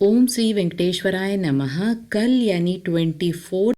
ओम श्री वेंकटेश्वराय नमः। कल यानी 24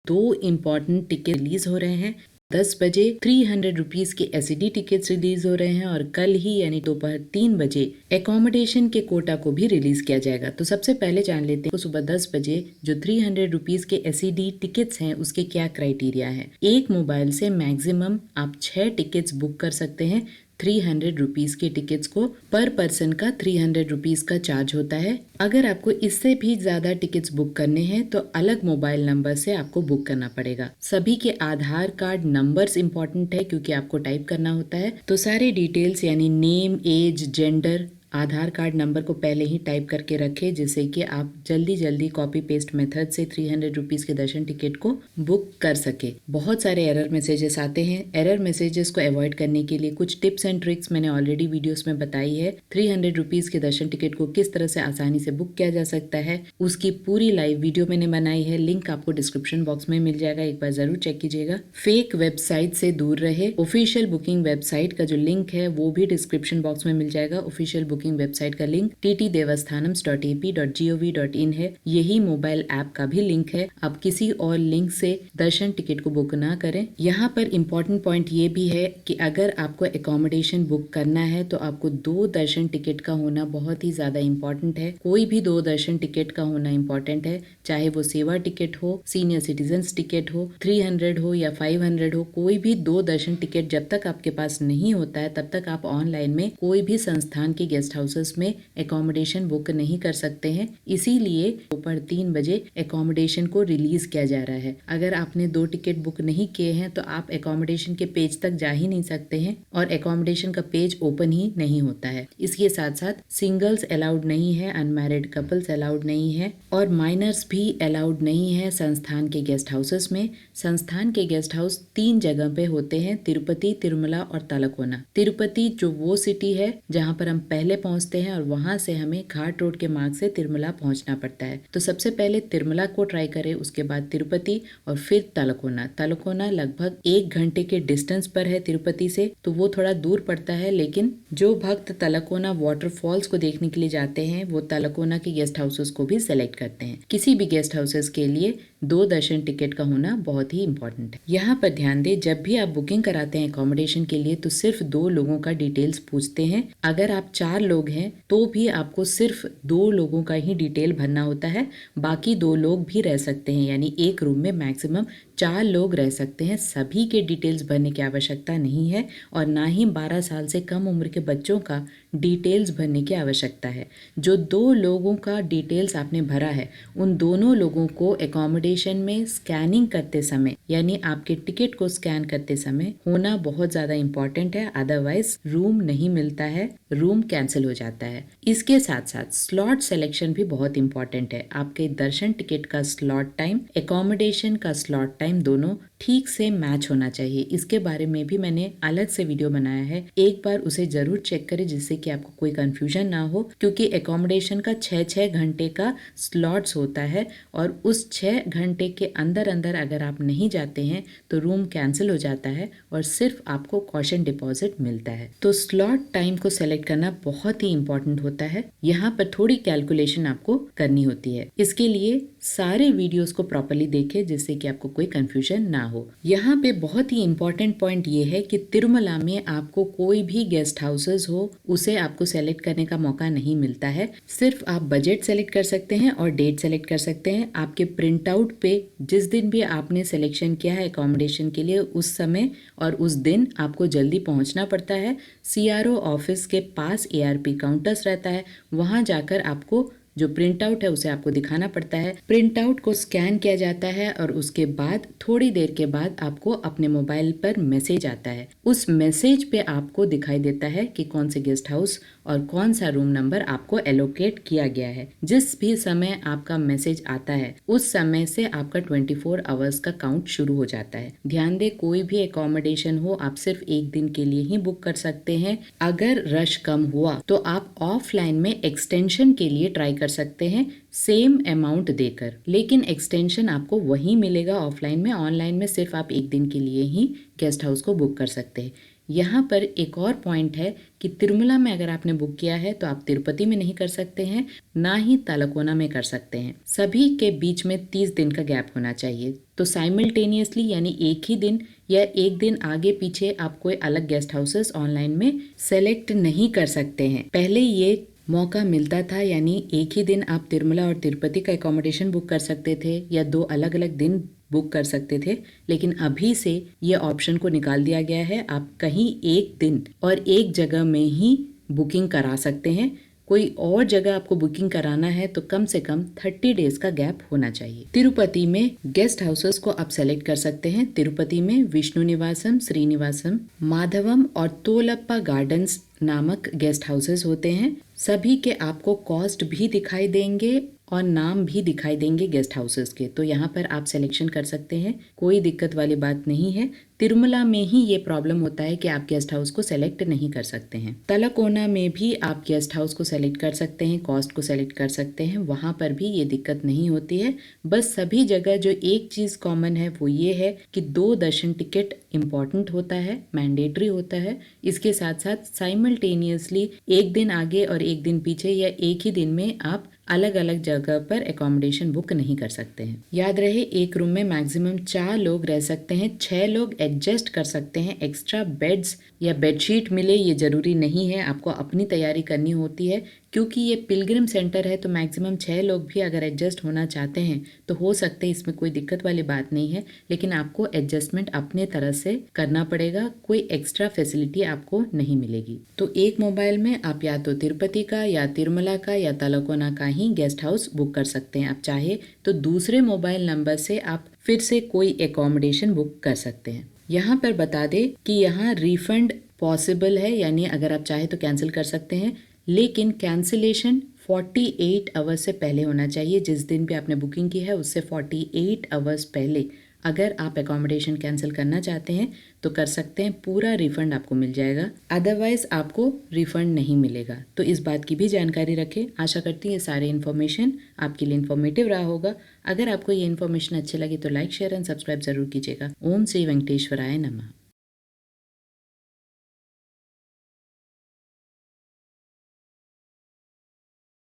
दो इम्पॉर्टेंट टिकट रिलीज हो रहे हैं। 10 बजे 300 रुपीज़ के एसईडी टिकट्स रिलीज हो रहे हैं और कल ही यानी दोपहर 3 बजे एकोमोडेशन के कोटा को भी रिलीज किया जाएगा। तो सबसे पहले जान लेते हैं सुबह 10 बजे जो 300 रुपीज़ के एसईडी टिकट्स हैं उसके क्या क्राइटेरिया है। एक मोबाइल से मैक्सिमम आप 6 टिकट्स बुक कर सकते हैं। 300 रुपीज़ के टिकट्स को पर पर्सन का 300 रुपीज़ का चार्ज होता है। अगर आपको इससे भी ज़्यादा टिकट्स बुक करने हैं तो अलग मोबाइल नंबर से आपको बुक करना पड़ेगा। सभी के आधार कार्ड नंबर्स इंपॉर्टेंट है क्योंकि आपको टाइप करना होता है। तो सारे डिटेल्स यानी नेम, एज, जेंडर, आधार कार्ड नंबर को पहले ही टाइप करके रखें जिससे कि आप जल्दी जल्दी कॉपी पेस्ट मेथड से 300 रुपीज़ के दर्शन टिकट को बुक कर सके। बहुत सारे एरर मैसेजेस आते हैं। एरर मैसेजेस को अवॉइड करने के लिए कुछ टिप्स एंड ट्रिक्स मैंने ऑलरेडी वीडियोस में बताई है। 300 रुपीज़ के दर्शन टिकट को किस तरह से आसानी से बुक किया जा सकता है उसकी पूरी लाइव वीडियो मैंने बनाई है। लिंक आपको डिस्क्रिप्शन बॉक्स में मिल जाएगा, एक बार जरूर चेक कीजिएगा। फेक वेबसाइट से दूर रहे। ऑफिशियल बुकिंग वेबसाइट का जो लिंक है वो भी डिस्क्रिप्शन बॉक्स में मिल जाएगा। ऑफिशियल बुकिंग वेबसाइट का लिंक ttdevastanams.ap.in है। यही मोबाइल ऐप का भी लिंक है। आप किसी और लिंक से दर्शन टिकट को बुक ना करें। यहाँ पर इम्पोर्टेंट पॉइंट ये भी है कि अगर आपको एकोमोडेशन बुक करना है तो आपको 2 दर्शन टिकट का होना बहुत ही ज्यादा इम्पोर्टेंट है। कोई भी 2 दर्शन टिकट का होना इम्पोर्टेंट है, चाहे वो सेवा टिकट हो, सीनियर सिटीजन टिकट हो, 300 हो या 500 हो। कोई भी 2 दर्शन टिकट जब तक आपके पास नहीं होता है तब तक आप ऑनलाइन में कोई भी संस्थान के गेस्ट हाउसेस में एकोमोडेशन बुक नहीं कर सकते हैं। इसीलिए दोपहर 3 बजे एकोमोडेशन को रिलीज किया जा रहा है। अगर आपने 2 टिकट बुक नहीं किए हैं तो आप एकोमोडेशन के पेज तक जा ही नहीं सकते हैं और एकोमोडेशन का पेज ओपन ही नहीं होता है। इसके साथ साथ सिंगल्स अलाउड नहीं है, अनमैरिड कपल्स अलाउड नहीं है और माइनर्स भी अलाउड नहीं है संस्थान के गेस्ट हाउसेस में। संस्थान के गेस्ट हाउस 3 जगह पे होते हैं, तिरुपति, तिरुमला और तलकोना। तिरुपति जो वो सिटी है जहाँ पर हम पहले पहुंचते हैं और वहां से हमें घाट रोड के मार्ग से तिरुमला पहुंचना पड़ता है। तो सबसे पहले तिरुमला को ट्राई करें, उसके बाद तिरुपति और फिर तलकोना। तलकोना लगभग 1 घंटे के डिस्टेंस पर है तिरुपति से, तो वो थोड़ा दूर पड़ता है। लेकिन जो भक्त तलकोना वाटरफॉल्स को देखने के लिए जाते हैं वो तलकोना के गेस्ट हाउसेस को भी सेलेक्ट करते हैं। किसी भी गेस्ट हाउसेस के लिए 2 दर्शन टिकट का होना बहुत ही इंपॉर्टेंट है। यहाँ पर ध्यान दें, जब भी आप बुकिंग कराते हैं अकोमोडेशन के लिए तो सिर्फ 2 लोगों का डिटेल्स पूछते हैं। अगर आप 4 लोग हैं तो भी आपको सिर्फ 2 लोगों का ही डिटेल भरना होता है। बाकी 2 लोग भी रह सकते हैं, यानी एक रूम में मैक्सिमम 4 लोग रह सकते हैं। सभी के डिटेल्स भरने की आवश्यकता नहीं है और ना ही 12 साल से कम उम्र के बच्चों का डिटेल्स भरने की आवश्यकता है। जो 2 लोगों का डिटेल्स आपने भरा है उन दोनों लोगों को एकोमोडेशन में स्कैनिंग करते समय यानी आपके टिकट को स्कैन करते समय होना बहुत ज्यादा इंपॉर्टेंट है। अदरवाइज रूम नहीं मिलता है, रूम कैंसिल हो जाता है। इसके साथ साथ स्लॉट सिलेक्शन भी बहुत इंपॉर्टेंट है। आपके दर्शन टिकट का स्लॉट टाइम, एकोमोडेशन का स्लॉट टाइम दोनों ठीक से मैच होना चाहिए। इसके बारे में भी मैंने अलग से वीडियो बनाया है, एक बार उसे जरूर चेक करें जिससे कि आपको कोई कंफ्यूजन ना हो। क्योंकि एकोमोडेशन का 6-6 घंटे का स्लॉट्स होता है और उस 6 घंटे के अंदर अंदर अगर आप नहीं जाते हैं तो रूम कैंसिल हो जाता है और सिर्फ आपको कॉशन डिपॉजिट मिलता है। तो स्लॉट टाइम को सेलेक्ट करना बहुत ही इंपॉर्टेंट होता है। यहाँ पर थोड़ी कैलकुलेशन आपको करनी होती है। इसके लिए सारे वीडियोस को प्रॉपर्ली देखें जिससे कि आपको कोई कंफ्यूजन ना हो। यहाँ पे बहुत ही इंपॉर्टेंट पॉइंट ये है कि तिरुमला में आपको कोई भी गेस्ट हाउसेस हो उसे आपको सेलेक्ट करने का मौका नहीं मिलता है। सिर्फ आप बजट सेलेक्ट कर सकते हैं और डेट सेलेक्ट कर सकते हैं। आपके प्रिंट आउट पे जिस दिन भी आपने सिलेक्शन किया है एकोमोडेशन के लिए उस समय और उस दिन आपको जल्दी पहुंचना पड़ता है। CRO ऑफिस के पास ARP काउंटर्स रहता है, वहां जाकर आपको जो प्रिंट आउट है उसे आपको दिखाना पड़ता है। प्रिंट आउट को स्कैन किया जाता है और उसके बाद थोड़ी देर के बाद आपको अपने मोबाइल पर मैसेज आता है। उस मैसेज पे आपको दिखाई देता है कि कौन से गेस्ट हाउस और कौन सा रूम नंबर आपको एलोकेट किया गया है। जिस भी समय आपका मैसेज आता है उस समय से आपका 24 आवर्स का काउंट शुरू हो जाता है। ध्यान दें, कोई भी एकोमोडेशन हो आप सिर्फ 1 दिन के लिए ही बुक कर सकते हैं। अगर रश कम हुआ तो आप ऑफलाइन में एक्सटेंशन के लिए ट्राई कर सकते हैं सेम अमाउंट देकर, लेकिन एक्सटेंशन आपको वही मिलेगा ऑफलाइन में। ऑनलाइन में सिर्फ आप 1 दिन के लिए ही गेस्ट हाउस को बुक कर सकते हैं। यहाँ पर एक और पॉइंट है कि तिरुमला में अगर आपने बुक किया है तो आप तिरुपति में नहीं कर सकते हैं, ना ही तालकोना में कर सकते हैं। सभी के बीच में 30 दिन का गैप होना चाहिए। तो साइमल्टेनियसली यानी एक ही दिन या एक दिन आगे पीछे आप कोई अलग गेस्ट हाउसेस ऑनलाइन में सेलेक्ट नहीं कर सकते हैं। पहले ये मौका मिलता था, यानी एक ही दिन आप तिरुमला और तिरुपति का एकोमोडेशन बुक कर सकते थे या 2 अलग अलग दिन बुक कर सकते थे, लेकिन अभी से ये ऑप्शन को निकाल दिया गया है। आप कहीं एक दिन और एक जगह में ही बुकिंग करा सकते हैं। कोई और जगह आपको बुकिंग कराना है तो कम से कम 30 डेज का गैप होना चाहिए। तिरुपति में गेस्ट हाउसेस को आप सेलेक्ट कर सकते हैं। तिरुपति में विष्णु निवासम, श्रीनिवासम, माधवम और तोलप्पा गार्डन्स नामक गेस्ट हाउसेस होते हैं। सभी के आपको कॉस्ट भी दिखाई देंगे और नाम भी दिखाई देंगे गेस्ट हाउसेस के, तो यहाँ पर आप सिलेक्शन कर सकते हैं, कोई दिक्कत वाली बात नहीं है। तिरुमला में ही ये प्रॉब्लम होता है कि आप गेस्ट हाउस को सेलेक्ट नहीं कर सकते हैं। तलकोना में भी आप गेस्ट हाउस को सेलेक्ट कर सकते हैं, कॉस्ट को सेलेक्ट कर सकते हैं, वहाँ पर भी ये दिक्कत नहीं होती है। बस सभी जगह जो एक चीज़ कॉमन है वो ये है कि 2 दर्शन टिकट इम्पॉर्टेंट होता है, मैंडेटरी होता है। इसके साथ साथ साइमल्टेनियसली एक दिन आगे और एक दिन पीछे या एक ही दिन में आप अलग अलग जगह पर एकोमोडेशन बुक नहीं कर सकते हैं। याद रहे, एक रूम में मैक्सिमम 4 लोग रह सकते हैं। 6 लोग एडजस्ट कर सकते हैं। एक्स्ट्रा बेड्स या बेडशीट मिले ये जरूरी नहीं है, आपको अपनी तैयारी करनी होती है। क्योंकि ये पिलग्रिम सेंटर है तो मैक्सिमम 6 लोग भी अगर एडजस्ट होना चाहते हैं तो हो सकते हैं, इसमें कोई दिक्कत वाली बात नहीं है, लेकिन आपको एडजस्टमेंट अपने तरह से करना पड़ेगा। कोई एक्स्ट्रा फैसिलिटी आपको नहीं मिलेगी। तो एक मोबाइल में आप या तो तिरुपति का या तिरुमला का या तलकोना का ही गेस्ट हाउस बुक कर सकते हैं। आप चाहे तो दूसरे मोबाइल नंबर से आप फिर से कोई एकोमोडेशन बुक कर सकते हैं। यहाँ पर बता दें कि यहाँ रिफंड पॉसिबल है, यानी अगर आप चाहे तो कैंसिल कर सकते हैं, लेकिन कैंसिलेशन 48 आवर्स से पहले होना चाहिए। जिस दिन भी आपने बुकिंग की है उससे 48 आवर्स पहले अगर आप एकोमोडेशन कैंसिल करना चाहते हैं तो कर सकते हैं, पूरा रिफंड आपको मिल जाएगा। अदरवाइज आपको रिफंड नहीं मिलेगा। तो इस बात की भी जानकारी रखें। आशा करती हूँ ये सारे इन्फॉर्मेशन आपके लिए इन्फॉर्मेटिव रहा होगा। अगर आपको ये इन्फॉर्मेशन अच्छी लगी तो लाइक, शेयर एंड सब्सक्राइब जरूर कीजिएगा। ओम श्री वेंकटेश्वराय नमः।